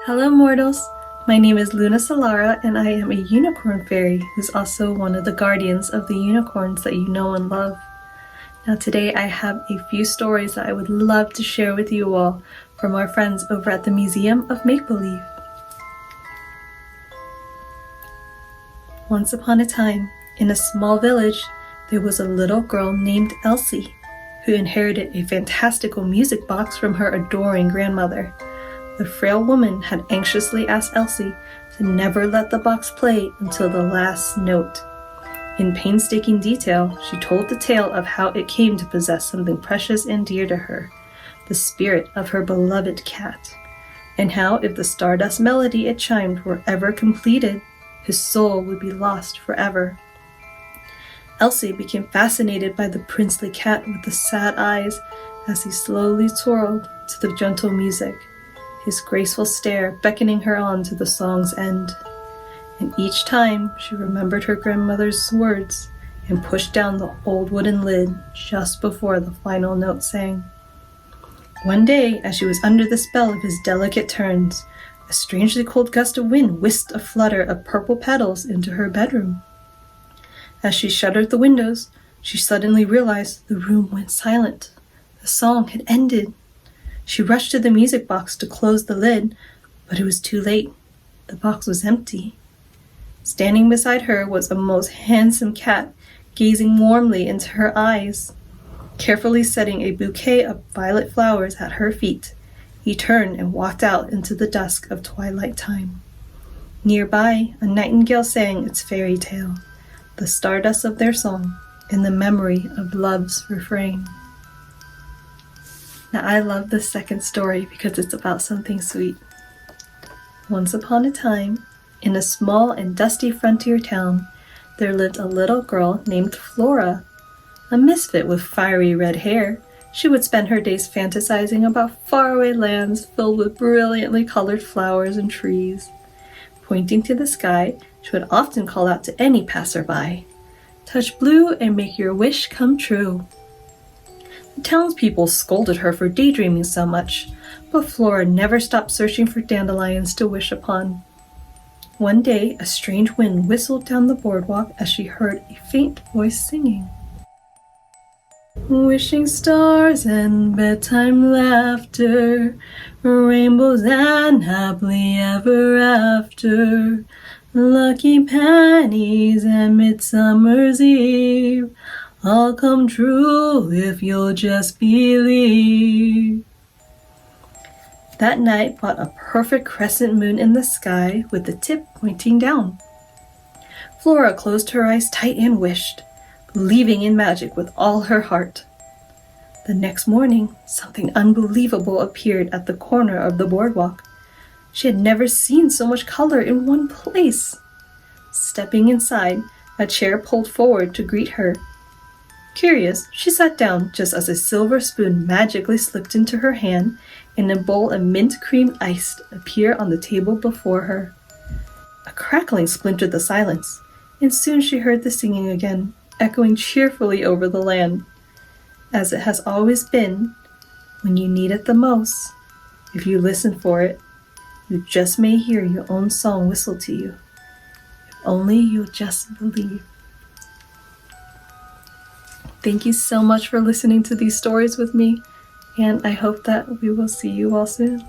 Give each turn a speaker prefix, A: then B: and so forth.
A: Hello mortals, my name is Luna Solara and I am a unicorn fairy who's also one of the guardians of the unicorns that you know and love. Now today I have a few stories that I would love to share with you all from our friends over at the Museum of Make-Believe. Once upon a time, in a small village, there was a little girl named Elsie who inherited a fantastical music box from her adoring grandmother. The frail woman had anxiously asked Elsie to never let the box play until the last note. In painstaking detail, she told the tale of how it came to possess something precious and dear to her, the spirit of her beloved cat, and how if the stardust melody it chimed were ever completed, his soul would be lost forever. Elsie became fascinated by the princely cat with the sad eyes as he slowly twirled to the gentle music, his graceful stare beckoning her on to the song's end. And each time she remembered her grandmother's words and pushed down the old wooden lid just before the final note sang. One day, as she was under the spell of his delicate turns, a strangely cold gust of wind whisked a flutter of purple petals into her bedroom. As she shuttered the windows, she suddenly realized the room went silent. The song had ended. She rushed to the music box to close the lid, but it was too late. The box was empty. Standing beside her was a most handsome cat, gazing warmly into her eyes. Carefully setting a bouquet of violet flowers at her feet, he turned and walked out into the dusk of twilight time. Nearby, a nightingale sang its fairy tale, the stardust of their song, and the memory of love's refrain. Now I love this second story because it's about something sweet. Once upon a time, in a small and dusty frontier town, there lived a little girl named Flora. A misfit with fiery red hair, she would spend her days fantasizing about faraway lands filled with brilliantly colored flowers and trees. Pointing to the sky, she would often call out to any passerby, "Touch blue and make your wish come true." The townspeople scolded her for daydreaming so much, but Flora never stopped searching for dandelions to wish upon. One day, a strange wind whistled down the boardwalk as she heard a faint voice singing. Wishing stars and bedtime laughter, rainbows and happily ever after, lucky pennies and midsummer's eve, all come true if you'll just believe. That night brought a perfect crescent moon in the sky with the tip pointing down. Flora closed her eyes tight and wished, believing in magic with all her heart. The next morning, something unbelievable appeared at the corner of the boardwalk. She had never seen so much color in one place. Stepping inside, a chair pulled forward to greet her. Curious, she sat down just as a silver spoon magically slipped into her hand and a bowl of mint cream iced appeared on the table before her. A crackling splintered the silence, and soon she heard the singing again, echoing cheerfully over the land. As it has always been, when you need it the most, if you listen for it, you just may hear your own song whistle to you. If only you'll just believe. Thank you so much for listening to these stories with me, and I hope that we will see you all soon.